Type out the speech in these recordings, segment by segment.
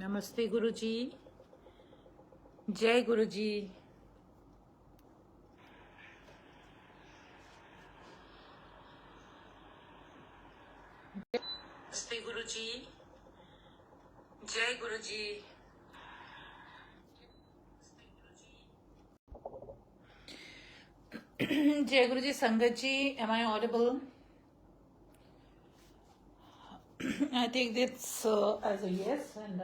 नमस्ते गुरुजी, जय गुरुजी। नमस्ते गुरुजी, जय गुरुजी। जय गुरुजी। संगत जी, am I audible? I take this as a yes, and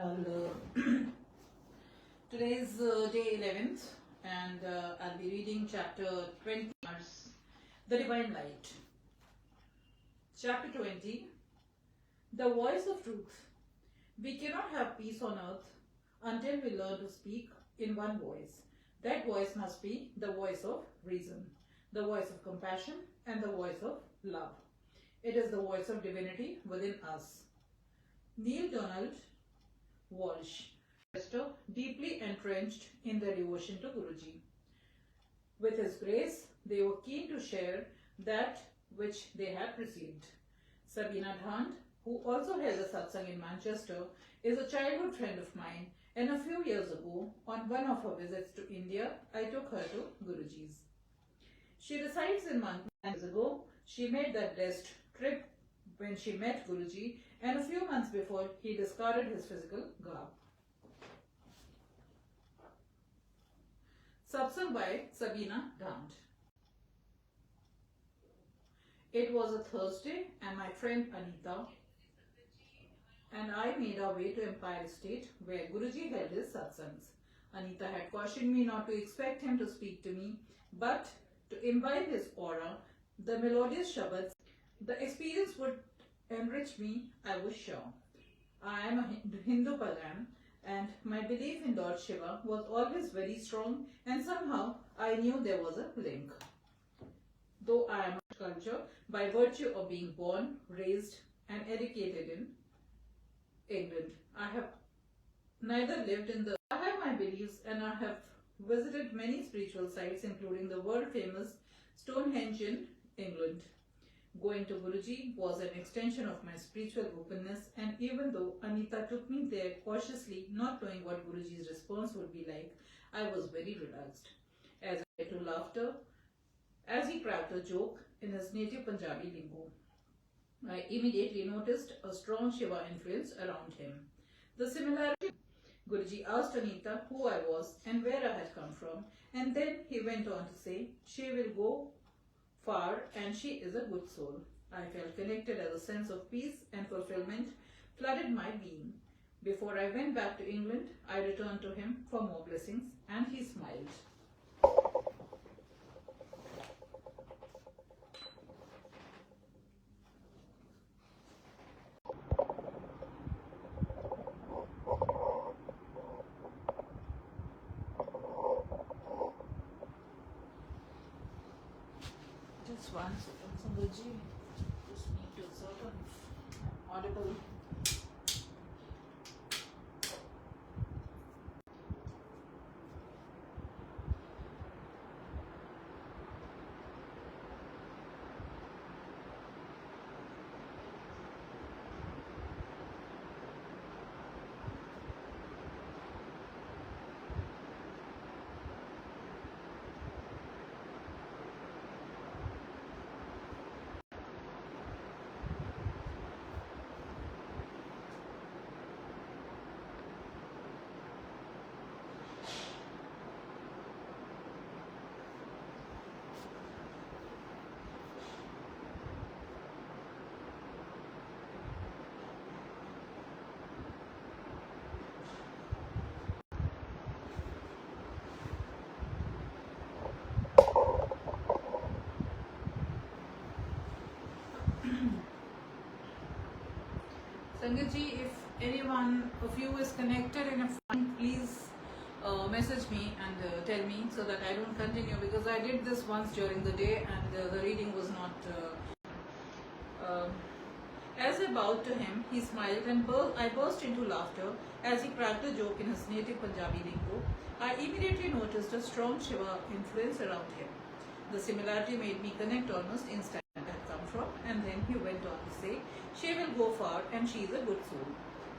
today is day 11th, and I'll be reading chapter 20, The Divine Light. Chapter 20, The Voice of Truth. We cannot have peace on earth until we learn to speak in one voice. That voice must be the voice of reason, the voice of compassion, and the voice of love. It is the voice of divinity within us. Neil Donald Walsh, deeply entrenched in their devotion to Guruji. With his grace, they were keen to share that which they had received. Sabina Dhand, who also held a satsang in Manchester, is a childhood friend of mine, and a few years ago, on one of her visits to India, I took her to Guruji's. She resides in Manchester. Years ago, she made that blessed trip when she met Guruji, and a few months before he discarded his physical garb. Satsang by Sabina Dhand. It was a Thursday, and my friend Anita and I made our way to Empire Estate, where Guruji held his satsangs. Anita had cautioned me not to expect him to speak to me, but to imbibe his aura, the melodious shabads. The experience would enrich me, I was sure. I am a Hindu pagan, and my belief in Lord Shiva was always very strong, and somehow I knew there was a link. Though I am a culture by virtue of being born, raised, and educated in England, I have neither lived in the. I have my beliefs, and I have visited many spiritual sites, including the world famous Stonehenge in England. Going to Guruji was an extension of my spiritual openness, and even though Anita took me there cautiously, not knowing what Guruji's response would be like, I was very relaxed. As I led to laughter, as he cracked a joke in his native Punjabi lingo, I immediately noticed a strong Shiva influence around him. The similarity. Guruji asked Anita who I was and where I had come from, and then he went on to say, she will go far and she is a good soul. I felt connected as a sense of peace and fulfillment flooded my being. Before I went back to England, I returned to him for more blessings, and he smiled. Just one second, Sangaji. Just need to sort of audible. Sangaji, if anyone of you is connected in a phone, please message me and tell me so that I don't continue, because I did this once during the day and the reading was not. As I bowed to him, he smiled and I burst into laughter as he cracked a joke in his native Punjabi lingo. I immediately noticed a strong Shiva influence around him. The similarity made me connect almost instantly where I had come from, and then he went on to say, she will go far and she is a good soul.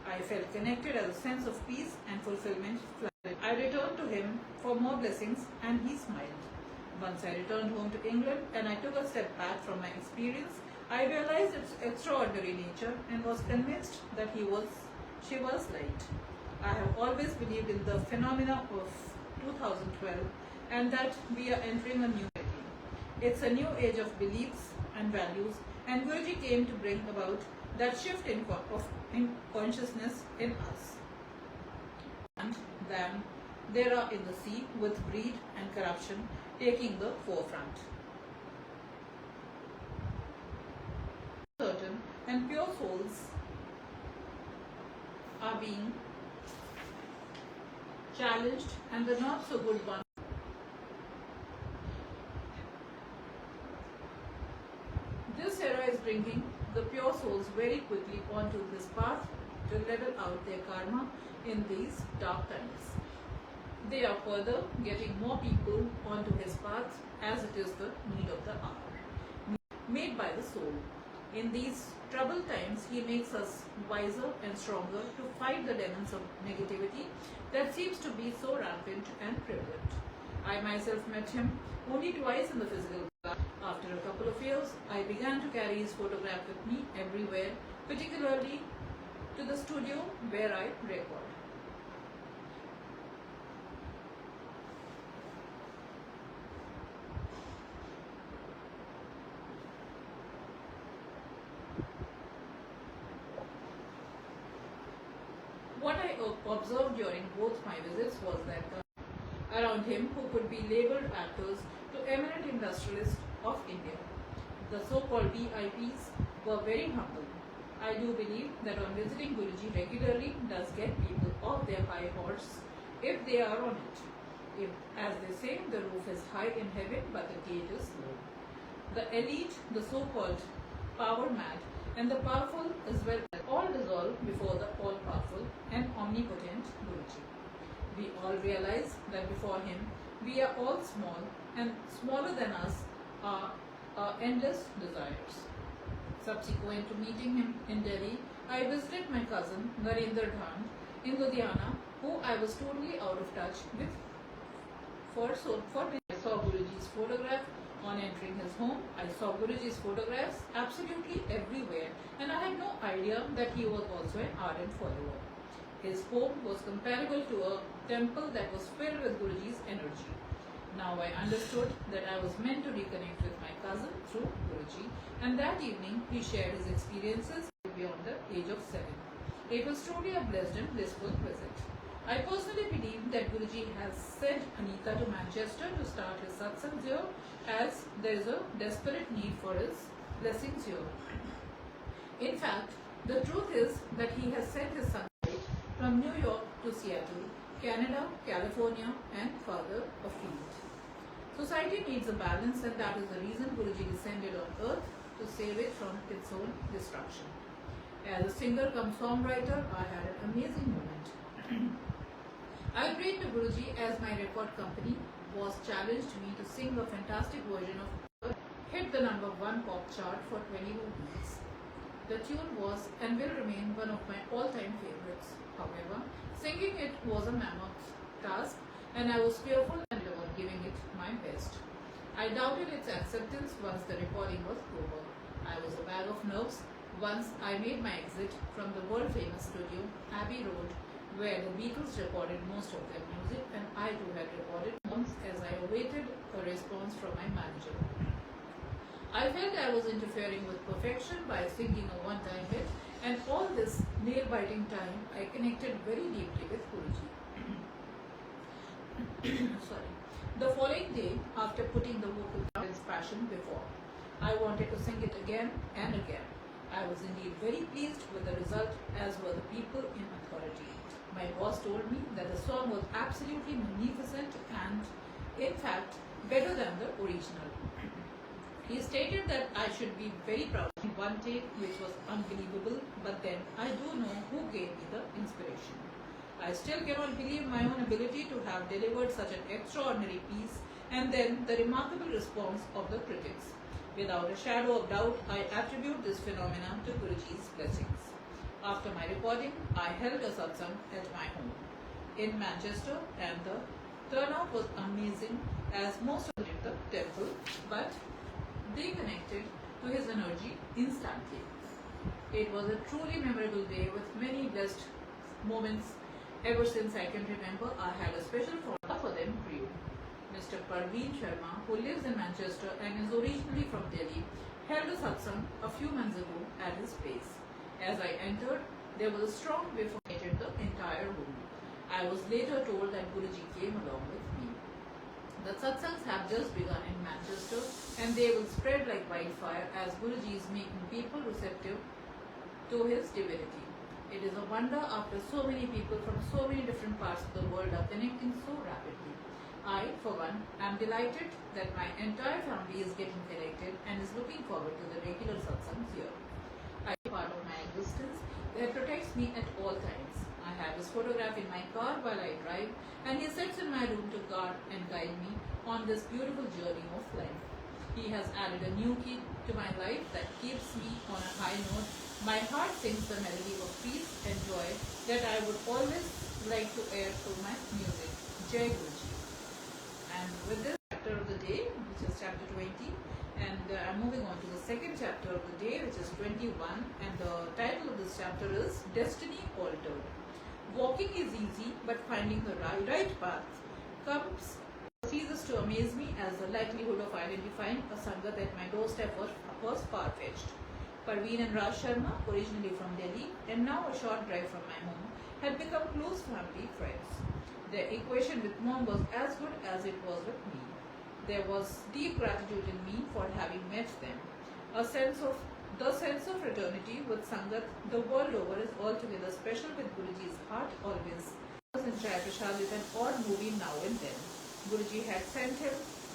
I felt connected as a sense of peace and fulfillment. I returned to him for more blessings and he smiled. Once I returned home to England and I took a step back from my experience, I realized its extraordinary nature and was convinced that she was right. I have always believed in the phenomena of 2012 and that we are entering a new age. It's a new age of beliefs and values, and Guruji came to bring about that shift in consciousness in us. And then there are in the sea with greed and corruption taking the forefront. Certain and pure souls are being challenged and the not so good ones. This era is bringing the pure souls very quickly onto this path to level out their karma in these dark times. They are further getting more people onto his path as it is the need of the hour, made by the soul. In these troubled times, he makes us wiser and stronger to fight the demons of negativity that seems to be so rampant and prevalent. I myself met him only twice in the physical world. After a couple of years, I began to carry his photograph with me everywhere, particularly to the studio where I record. What I observed during both my visits was that around him who could be labeled actors to eminent industrialists of India. The so-called VIPs were very humble. I do believe that on visiting Guruji regularly does get people off their high horse if they are on it. If, as they say, the roof is high in heaven but the cage is low. The elite, the so-called power mad, and the powerful as well, all dissolve before the all-powerful and omnipotent Guruji. We all realize that before him we are all small, and smaller than us are our endless desires. Subsequent to meeting him in Delhi, I visited my cousin Narendra Dhan in Ludhiana, who I was totally out of touch with. I saw Guruji's photograph on entering his home. I saw Guruji's photographs absolutely everywhere, and I had no idea that he was also an ardent follower. His home was comparable to a temple that was filled with Guruji's energy. Now I understood that I was meant to reconnect with my cousin through Guruji, and that evening he shared his experiences beyond the age of 7. It was truly a blessed and blissful visit. I personally believe that Guruji has sent Anita to Manchester to start his satsangs here, as there is a desperate need for his blessings here. In fact, the truth is that he has sent his son from New York to Seattle, Canada, California, and further afield. Society needs a balance, and that is the reason Guruji descended on earth to save it from its own destruction. As a singer cum songwriter, I had an amazing moment. I prayed to Guruji as my record company was challenged me to sing a fantastic version of hit the #1 pop chart for 21 weeks. The tune was and will remain one of my all-time favorites. However, singing it was a mammoth task, and I was fearful and about giving it my best. I doubted its acceptance once the recording was over. I was a bag of nerves once I made my exit from the world-famous studio, Abbey Road, where the Beatles recorded most of their music, and I too had recorded once as I awaited a response from my manager. I felt I was interfering with perfection by singing a one-time hit, and all this nail-biting time I connected very deeply with Guruji. Sorry. The following day, after putting the vocal down its passion before, I wanted to sing it again and again. I was indeed very pleased with the result, as were the people in authority. My boss told me that the song was absolutely magnificent and, in fact, better than the original. He stated that I should be very proud of one take, which was unbelievable, but then I do know who gave me the inspiration. I still cannot believe my own ability to have delivered such an extraordinary piece, and then the remarkable response of the critics. Without a shadow of doubt, I attribute this phenomenon to Guruji's blessings. After my recording, I held a satsang at my home in Manchester, and the turnout was amazing as most of the temple, but they connected to his energy instantly. It was a truly memorable day with many blessed moments. Ever since I can remember, I had a special formula for them for you. Mr. Parveen Sharma, who lives in Manchester and is originally from Delhi, held a satsang a few months ago at his place. As I entered, there was a strong wave of entered the entire room. I was later told that Guruji came along with me. The satsangs have just begun in Manchester, and they will spread like wildfire as Guruji is making people receptive to his divinity. It is a wonder after so many people from so many different parts of the world are connecting so rapidly. I, for one, am delighted that my entire family is getting connected and is looking forward to the regular satsangs here. I am part of my existence that protects me at all times. I have his photograph in my car while I drive, and he sits in my room to guard and guide me on this beautiful journey of life. He has added a new key to my life that keeps me on a high note. My heart sings the melody of peace and joy that I would always like to air through my music. Jai Guruji. And with this chapter of the day, which is chapter 20, and I'm moving on to the second chapter of the day, which is 21, and the title of this chapter is Destiny Altered. Walking is easy, but finding the right path ceases to amaze me as the likelihood of identifying a sangat at my doorstep was far-fetched. Parveen and Raj Sharma, originally from Delhi and now a short drive from my home, had become close family friends. Their equation with mom was as good as it was with me. There was deep gratitude in me for having met them. The sense of fraternity with Sangat the world over is altogether special with Guruji's heart always. I was in Chai Prashad with an odd movie now and then. Guruji had sent him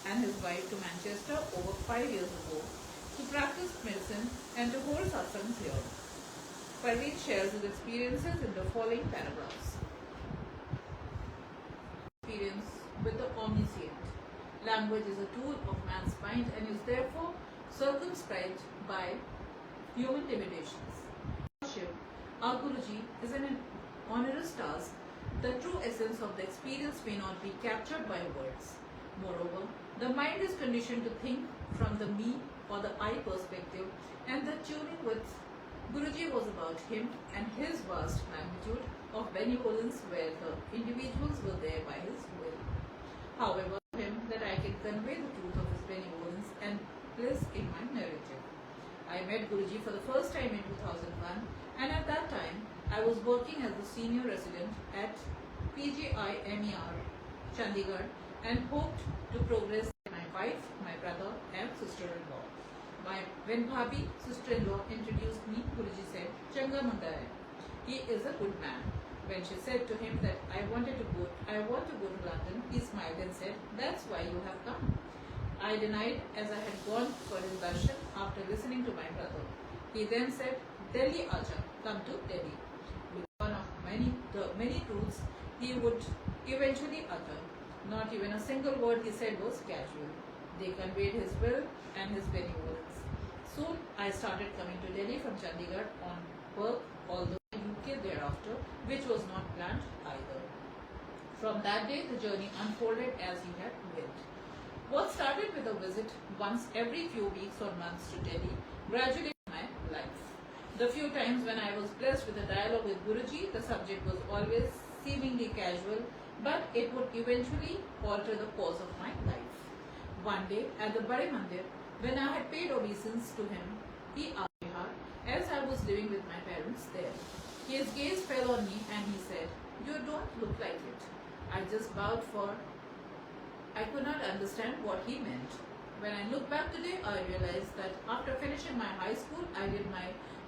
and his wife to Manchester over 5 years ago to practice medicine and to hold satsangs here. Parveen shares his experiences in the following paragraphs. Experience with the omniscient. Language is a tool of man's mind and is therefore circumscribed by human limitations. Shiv, our Guruji is an onerous task. The true essence of the experience may not be captured by words. Moreover, the mind is conditioned to think from the me or the I perspective, and the tuning with Guruji was about him and his vast magnitude of benevolence where the individuals were there by his will. However, him that I can convey the truth of his benevolence and bliss in my narrative. I met Guruji for the first time in 2001, and at that time I was working as the senior resident at PGIMER, Chandigarh, and hoped to progress with my wife, my brother, and sister-in-law. When Bhabi, sister-in-law, introduced me, Guruji said, "Changa Manda hai. He is a good man." When she said to him that I want to go to London, he smiled and said, "That's why you have come." I denied as I had gone for his darshan after listening to my brother. He then said, "Delhi Aja, come to Delhi." With one of many truths he would eventually utter. Not even a single word he said was casual. They conveyed his will and his benevolence. Soon I started coming to Delhi from Chandigarh on work, although UK thereafter, which was not planned either. From that day, the journey unfolded as he had willed. What started with a visit once every few weeks or months to Delhi gradually became my life. The few times when I was blessed with a dialogue with Guruji, the subject was always seemingly casual, but it would eventually alter the course of my life. One day at the Bade Mandir, when I had paid obeisance to him, he asked me as I was living with my parents there. His gaze fell on me and he said, "You don't look like it." I just bowed, for I could not understand what he meant. When I look back today, I realized that after finishing my high school, I did my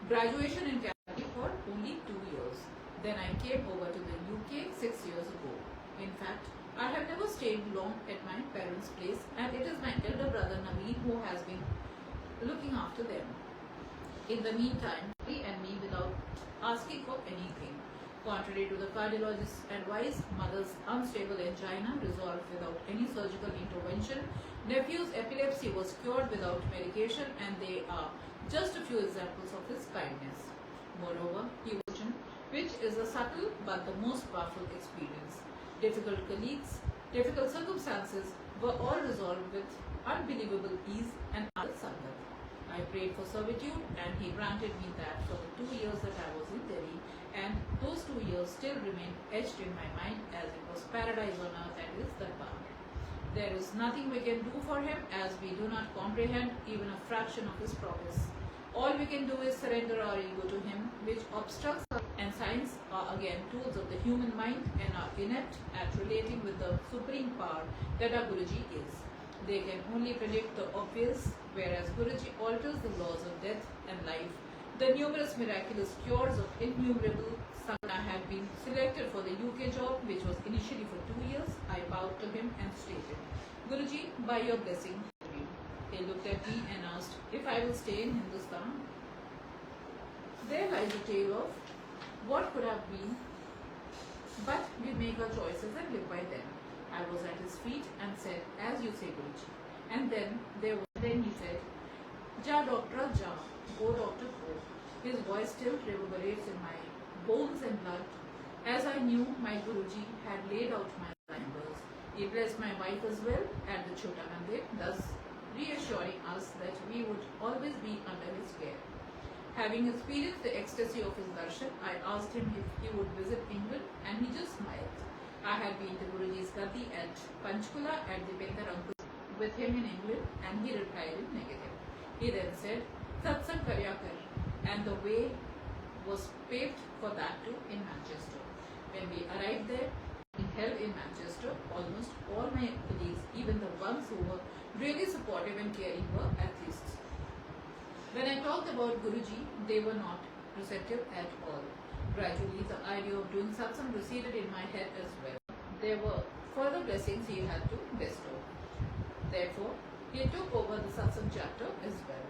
graduation in Canada for only 2 years. Then I came over to the UK 6 years ago. In fact, I have never stayed long at my parents' place, and it is my elder brother Naveen who has been looking after them. In the meantime, he and me without asking for anything. Contrary to the cardiologist's advice, mother's unstable angina resolved without any surgical intervention. Nephew's epilepsy was cured without medication, and they are just a few examples of his kindness. Moreover, he was which is a subtle but the most powerful experience. Difficult colleagues, difficult circumstances were all resolved with unbelievable ease and sangat. I prayed for servitude and he granted me that for the 2 years that I was in Delhi, and those 2 years still remain etched in my mind as it was paradise on earth at his darbar. There is nothing we can do for him as we do not comprehend even a fraction of his promise. All we can do is surrender our ego to him, which obstructs us, and science are again tools of the human mind and are inept at relating with the supreme power that our Guruji is. They can only predict the obvious, whereas Guruji alters the laws of death and life. The numerous miraculous cures of innumerable I had been selected for the UK job, which was initially for 2 years. I bowed to him and stated, Guruji, by your blessing. He looked at me and asked if I will stay in Hindustan. There lies a tale of what could have been, but we make our choices and live by them. I was at his feet and said, as you say, Guruji. And then he said, Ja doctor, ja, go doctor, go. His voice still reverberates in my bones and blood, as I knew my Guruji had laid out my numbers. He blessed my wife as well at the Chota Mandir, thus reassuring us that we would always be under his care. Having experienced the ecstasy of his darshan, I asked him if he would visit England, and he just smiled. I had been to Guruji's Gati at Panchkula at the Bendar Uncle with him in England, and he replied in negative. He then said, Satsang karya kar, and the way was paved for that too in Manchester. When we arrived there, we held in Manchester, almost all my colleagues, even the ones who were really supportive and caring, were atheists. When I talked about Guruji, they were not receptive at all. Gradually, the idea of doing satsang receded in my head as well. There were further blessings he had to bestow. Therefore, he took over the satsang chapter as well.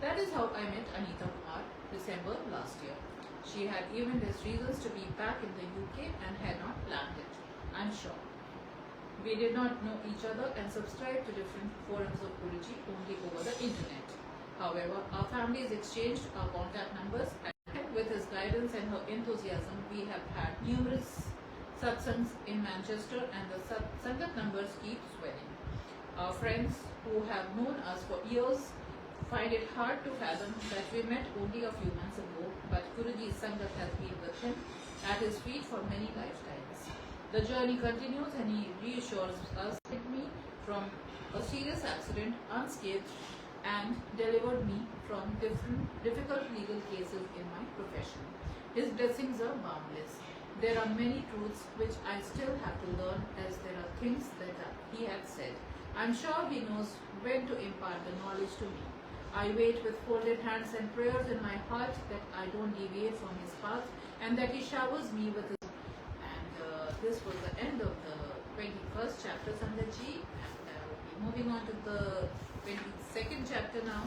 That is how I met Anita Kumar, December last year. She had even less reasons to be back in the UK and had not planned it, I'm sure. We did not know each other and subscribed to different forums of Guruji only over the internet. However, our families exchanged our contact numbers, and with his guidance and her enthusiasm, we have had numerous satsangs in Manchester, and the sangat numbers keep swelling. Our friends who have known us for years find it hard to fathom that we met only a few months ago, but Guruji's sangat has been with him at his feet for many lifetimes. The journey continues, and he reassures us with me from a serious accident unscathed and delivered me from difficult legal cases in my profession. His blessings are boundless. There are many truths which I still have to learn, as there are things that he had said. I'm sure he knows when to impart the knowledge to me. I wait with folded hands and prayers in my heart that I don't deviate from his path, and that he showers me with his. And this was the end of the 21st chapter, Sangatji. And we'll be moving on to the 22nd chapter now.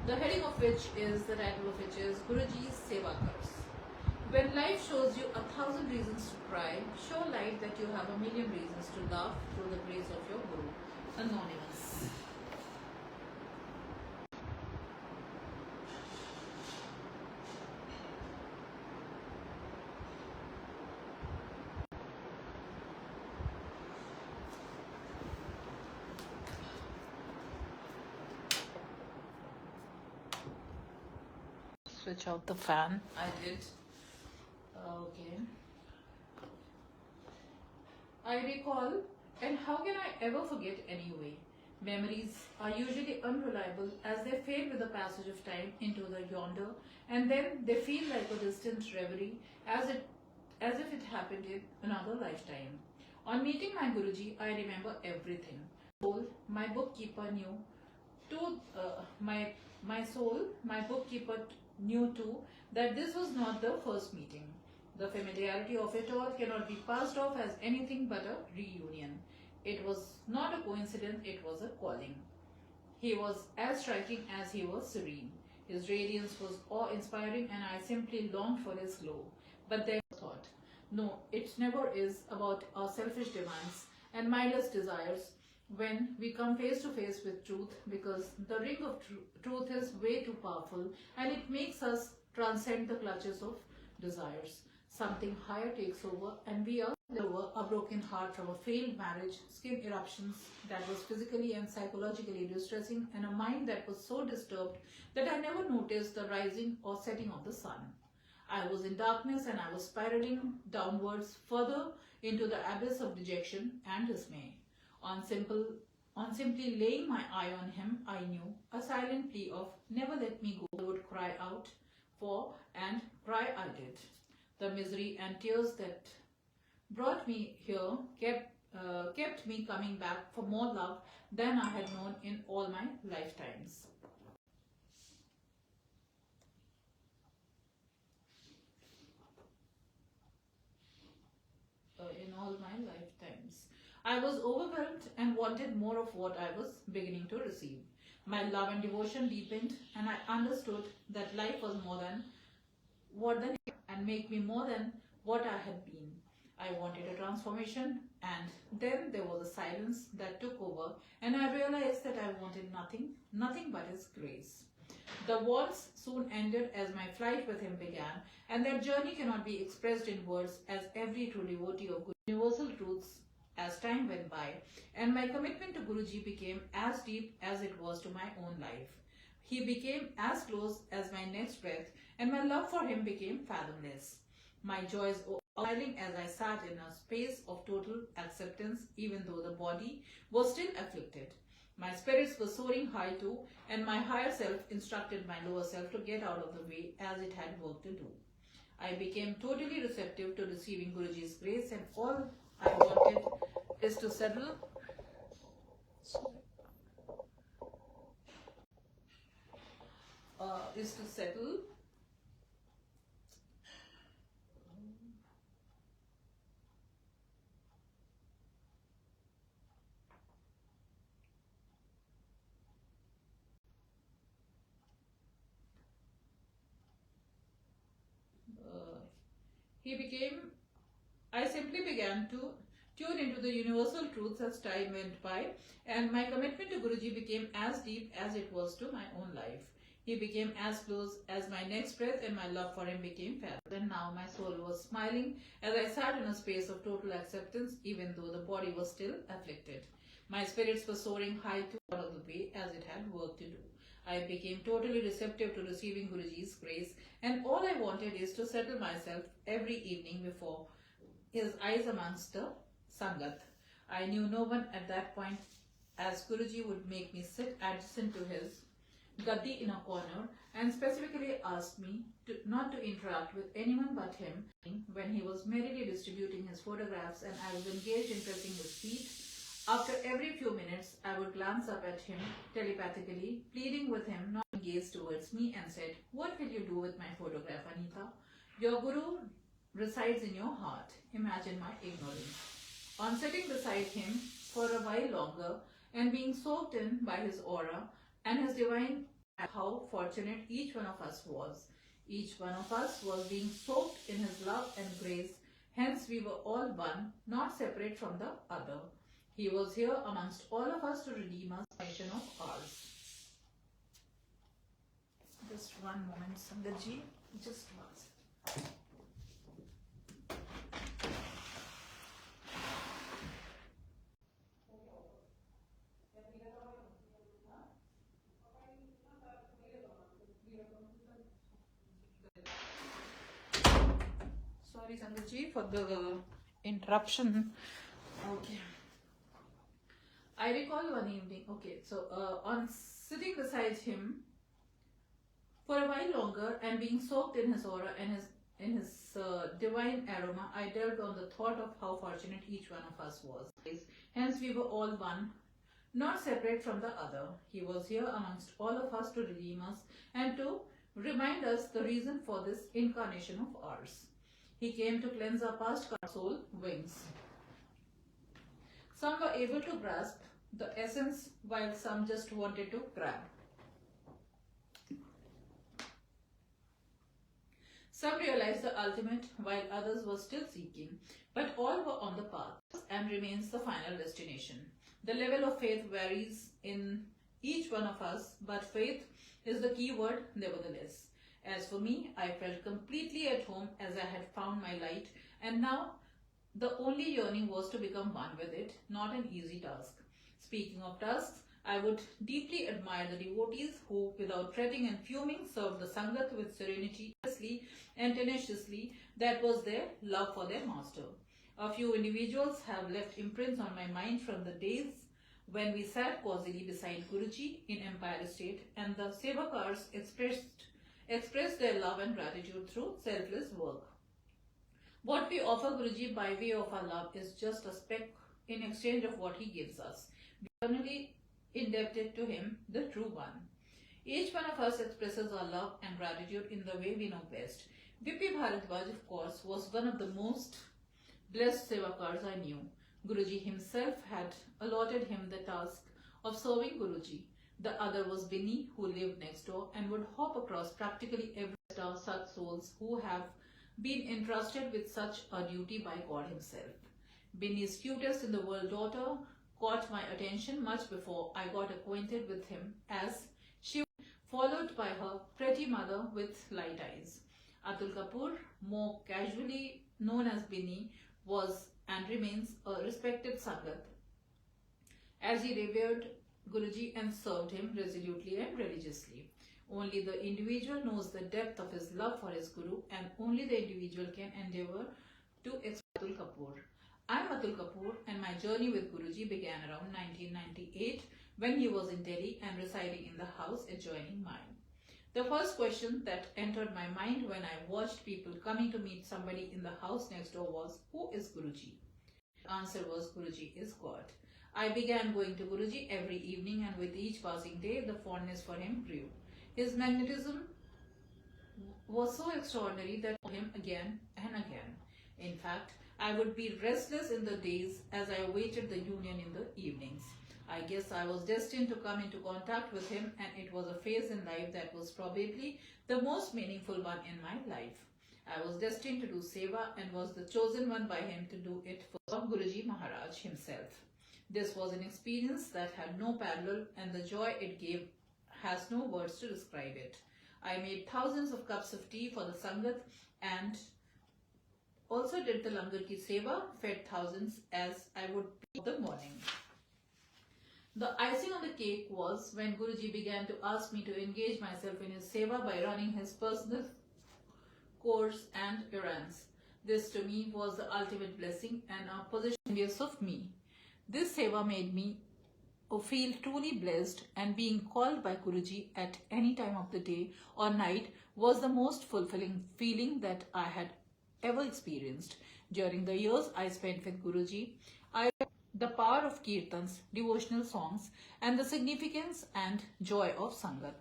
The heading of which is, the title of which is Guruji's Sevakars. When life shows you 1,000 reasons to cry, show life that you have 1,000,000 reasons to laugh through the grace of your Guru. Anonymous. Switch out the fan. I did. Okay. I recall, and how can I ever forget anyway? Memories are usually unreliable as they fade with the passage of time into the yonder, and then they feel like a distant reverie as if it happened in another lifetime. On meeting my Guruji, I remember everything. My bookkeeper knew to my soul, my bookkeeper knew too that this was not the first meeting. The familiarity of it all cannot be passed off as anything but a reunion. It was not a coincidence, it was a calling. He was as striking as he was serene. His radiance was awe-inspiring, and I simply longed for his glow. But then I thought, no, it never is about our selfish demands and mindless desires when we come face to face with truth, because the ring of truth is way too powerful, and it makes us transcend the clutches of desires. Something higher takes over, and we are over a broken heart from a failed marriage, skin eruptions that was physically and psychologically distressing, and a mind that was so disturbed that I never noticed the rising or setting of the sun. I was in darkness and I was spiraling downwards further into the abyss of dejection and dismay. On simple on simply laying my eye on him, I knew a silent plea of never let me go I would cry out for, and cry I did. The misery and tears that brought me here kept me coming back for more love than I had known in all my lifetimes. In all my lifetimes. I was overwhelmed and wanted more of what I was beginning to receive. My love and devotion deepened, and I understood that life was more than what than and make me more than what I had been. I wanted a transformation, and then there was a silence that took over, and I realized that I wanted nothing but His grace. The waltz soon ended as my flight with Him began, and that journey cannot be expressed in words as every true devotee of universal truths as time went by, and my commitment to Guruji became as deep as it was to my own life. He became as close as my next breath, and my love for Him became fathomless. My joys smiling as I sat in a space of total acceptance, even though the body was still afflicted. My spirits were soaring high too, and my higher self instructed my lower self to get out of the way as it had work to do. I became totally receptive to receiving Guruji's grace, and all I wanted is to settle is to settle uh, he became I simply began to tune into the universal truths as time went by, and my commitment to Guruji became as deep as it was to my own life. He became as close as my next breath, and my love for him became felt. And now my soul was smiling as I sat in a space of total acceptance, even though the body was still afflicted. My spirits were soaring high to out of the way as it had work to do. I became totally receptive to receiving Guruji's grace, and all I wanted is to settle myself every evening before his eyes amongst the Sangat. I knew no one at that point, as Guruji would make me sit adjacent to his gaddi in a corner and specifically asked me not to interact with anyone but him when he was merrily distributing his photographs and I was engaged in pressing his feet. After every few minutes, I would glance up at him telepathically, pleading with him not to gaze towards me, and said, "What will you do with my photograph, Anita? Your Guru resides in your heart. Imagine my ignorance." On sitting beside him for a while longer and being soaked in by his aura and his divine, how fortunate each one of us was. Each one of us was being soaked in his love and grace, hence we were all one, not separate from the other. He was here amongst all of us to redeem us, nation of ours. Just one moment, Sangatji. Just one second. Sorry, Sangatji, for the interruption. Okay. I recall one evening, on sitting beside him for a while longer and being soaked in his aura and his divine aroma, I dwelt on the thought of how fortunate each one of us was. Hence we were all one, not separate from the other. He was here amongst all of us to redeem us and to remind us the reason for this incarnation of ours. He came to cleanse our past soul wings. Some were able to grasp the essence while some just wanted to grab. Some realized the ultimate while others were still seeking, but all were on the path and remains the final destination. The level of faith varies in each one of us, but faith is the key word nevertheless. As for me, I felt completely at home as I had found my light, and now the only yearning was to become one with it, not an easy task. Speaking of tasks, I would deeply admire the devotees who, without fretting and fuming, served the Sangat with serenity and tenaciously. That was their love for their master. A few individuals have left imprints on my mind from the days when we sat cosily beside Guruji in Empire State, and the Sevakars expressed their love and gratitude through selfless work. What we offer Guruji by way of our love is just a speck in exchange of what he gives us. We are eternally indebted to him, the true one. Each one of us expresses our love and gratitude in the way we know best. Vipi Bharadwaj, of course, was one of the most blessed Sevakars I knew. Guruji himself had allotted him the task of serving Guruji. The other was Binny, who lived next door and would hop across practically every star such souls who have been entrusted with such a duty by God himself. Binny's cutest in the world daughter caught my attention much before I got acquainted with him, as she was followed by her pretty mother with light eyes. Atul Kapoor, more casually known as Binny, was and remains a respected Sangat, as he revered Guruji and served him resolutely and religiously. Only the individual knows the depth of his love for his Guru, and only the individual can endeavour to express Atul Kapoor. I am Atul Kapoor, and my journey with Guruji began around 1998 when he was in Delhi and residing in the house adjoining mine. The first question that entered my mind when I watched people coming to meet somebody in the house next door was, who is Guruji? The answer was, Guruji is God. I began going to Guruji every evening, and with each passing day, the fondness for him grew. His magnetism was so extraordinary that I saw him again and again. In fact, I would be restless in the days as I awaited the union in the evenings. I guess I was destined to come into contact with him, and it was a phase in life that was probably the most meaningful one in my life. I was destined to do seva and was the chosen one by him to do it for Guruji Maharaj himself. This was an experience that had no parallel, and the joy it gave has no words to describe it. I made thousands of cups of tea for the Sangat and also did the Langar ki seva, fed thousands as I would in the morning. The icing on the cake was when Guruji began to ask me to engage myself in his seva by running his personal course and errands. This to me was the ultimate blessing and a position envious of me. This seva made me feel truly blessed, and being called by Guruji at any time of the day or night was the most fulfilling feeling that I had ever experienced. During the years I spent with Guruji, I learned the power of kirtans, devotional songs, and the significance and joy of Sangat.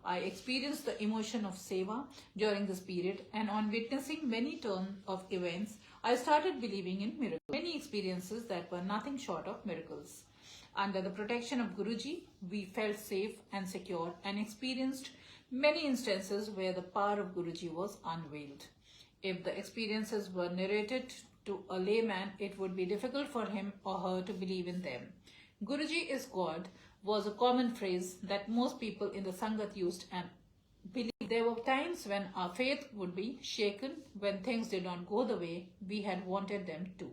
I experienced the emotion of seva during this period, and on witnessing many turns of events, I started believing in miracles. Many experiences that were nothing short of miracles. Under the protection of Guruji, we felt safe and secure and experienced many instances where the power of Guruji was unveiled. If the experiences were narrated to a layman, it would be difficult for him or her to believe in them. Guruji is God was a common phrase that most people in the Sangat used and believed. There were times when our faith would be shaken when things did not go the way we had wanted them to.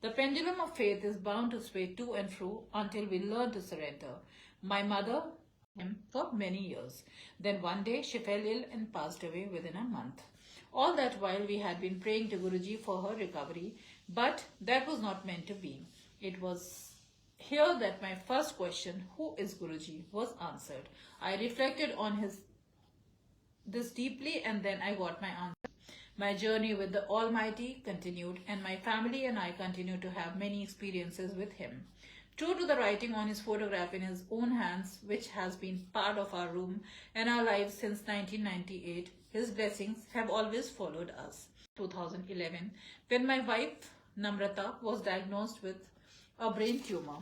The pendulum of faith is bound to sway to and fro until we learn to surrender. My mother him for many years. Then one day she fell ill and passed away within a month. All that while we had been praying to Guruji for her recovery, but that was not meant to be. It was here that my first question, who is Guruji, was answered. I reflected on this deeply, and then I got my answer. My journey with the Almighty continued, and my family and I continue to have many experiences with him. True to the writing on his photograph in his own hands, which has been part of our room and our lives since 1998, his blessings have always followed us. 2011, when my wife Namrata was diagnosed with a brain tumor.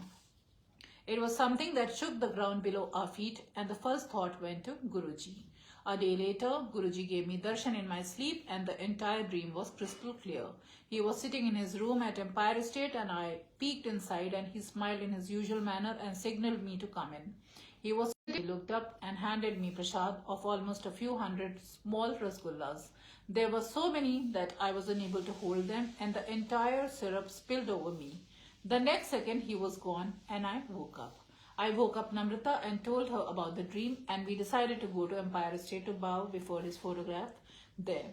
It was something that shook the ground below our feet, and the first thought went to Guruji. A day later, Guruji gave me darshan in my sleep, and the entire dream was crystal clear. He was sitting in his room at Empire State, and I peeked inside, and he smiled in his usual manner and signaled me to come in. He was He looked up and handed me prasad of almost a few hundred small rasgullas. There were so many that I was unable to hold them, and the entire syrup spilled over me. The next second he was gone, and I woke up. I woke up Namrata and told her about the dream, and we decided to go to Empire Estate to bow before his photograph there.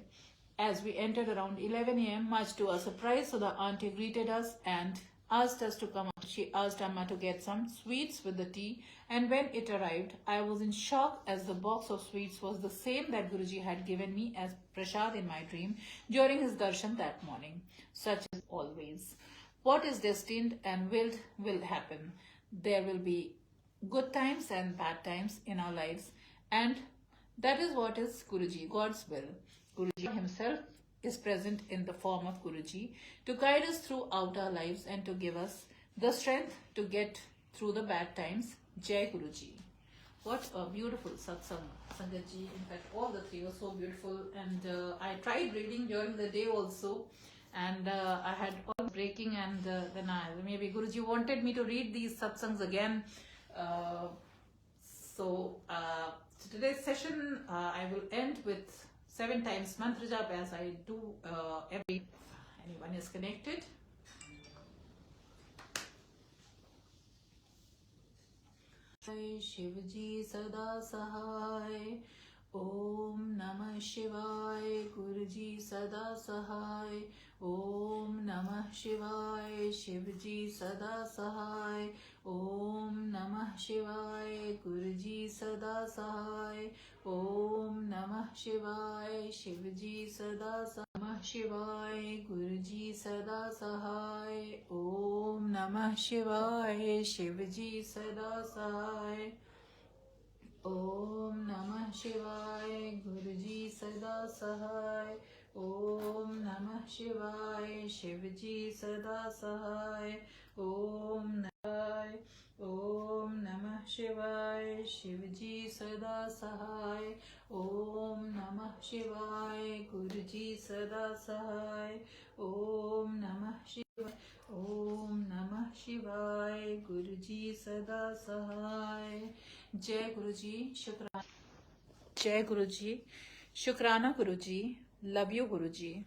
As we entered around 11 a.m., much to our surprise, so the auntie greeted us and asked us to come out. She asked Amma to get some sweets with the tea, and when it arrived, I was in shock as the box of sweets was the same that Guruji had given me as prasad in my dream during his darshan that morning. Such is always. What is destined and willed will happen. There will be good times and bad times in our lives, and that is what is Guruji, God's will. Guruji himself is present in the form of Guruji to guide us throughout our lives and to give us the strength to get through the bad times. Jai Guruji. What a beautiful satsang, Sangatji. In fact, all the three were so beautiful, and I tried reading during the day also, and I had all breaking, and then maybe Guruji wanted me to read these satsangs again. So today's session I will end with 7 times mantra jap as I do every anyone is connected. Jai Shivji Sada Sahai. Om Namah Shivaya. Guruji Sada Sahai. Om Namah Shivaya. Shivji Sada Sahai. Om Namah Shivaya. Guruji Sada Sahai. Om Namah Shivaya. Shivji Sada Sahai. Namah Shivaya. Guruji Sada Sahai. Om Namah Shivaya. Shivji Sada Sahai. Om Namah Shivaya. Guruji Sada Sahai. Om Namah Shivaya. Shivji Sada Sahai. Om Namah. Om Namah Shivaya. Shivji Sada Sahai. Om Namah Shivaya. Guruji Sada Sahai. Om Namah Shivaya. Om Namah Shivaya. Guruji Sada Sahai. Jai Guruji, Shukrana. Jai Guruji, Shukrana Guruji. Love you Guruji.